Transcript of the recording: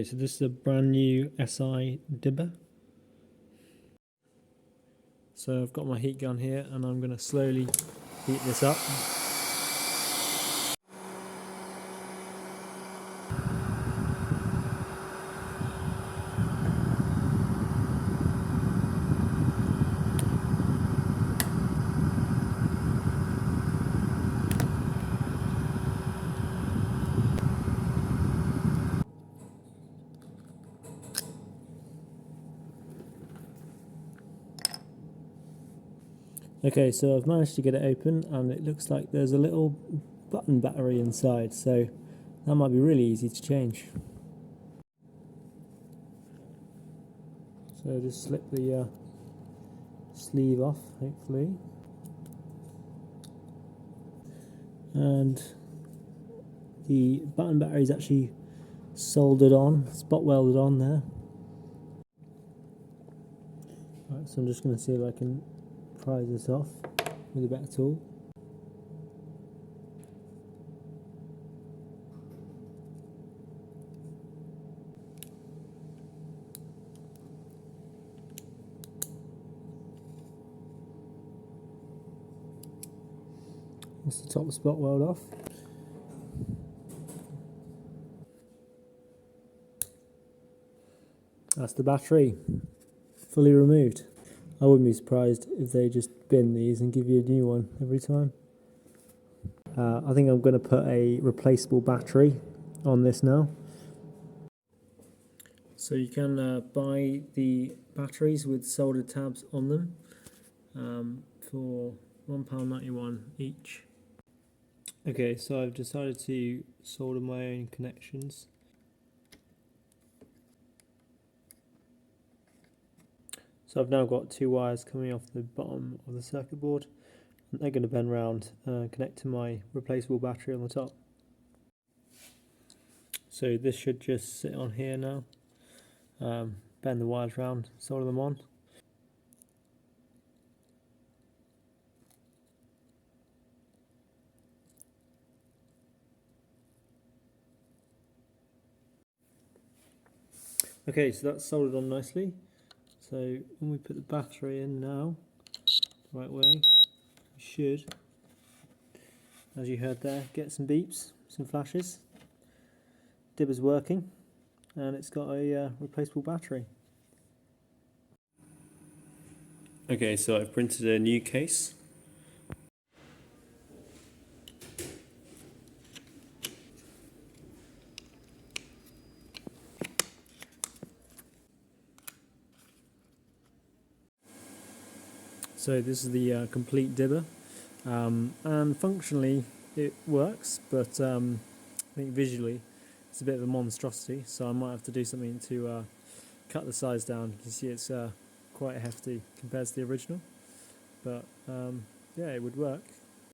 So this is a brand new SI dibber. So I've got my heat gun here and I'm going to slowly heat this up. Okay, so I've managed to get it open and it looks like there's a little button battery inside, so that might be really easy to change. So just slip the sleeve off, hopefully. And the button battery is actually soldered on, spot welded on there. Right, so I'm just going to see if I can prise this off with a better tool. That's the top spot weld off. That's the battery, fully removed. I wouldn't be surprised if they just bin these and give you a new one every time. I think I'm going to put a replaceable battery on this now. So you can buy the batteries with soldered tabs on them for £1.91 each. Okay, so I've decided to solder my own connections. So I've now got two wires coming off the bottom of the circuit board, and they're going to bend round and connect to my replaceable battery on the top. So this should just sit on here now, bend the wires round, solder them on. Okay, so that's soldered on nicely. So when we put the battery in now, the right way, we should, as you heard there, get some beeps, some flashes. Dibber's working, and it's got a replaceable battery. Okay, so I've printed a new case. So this is the complete dibber, and functionally it works, but I think visually it's a bit of a monstrosity, so I might have to do something to cut the size down. You can see it's quite hefty compared to the original, but yeah, it would work.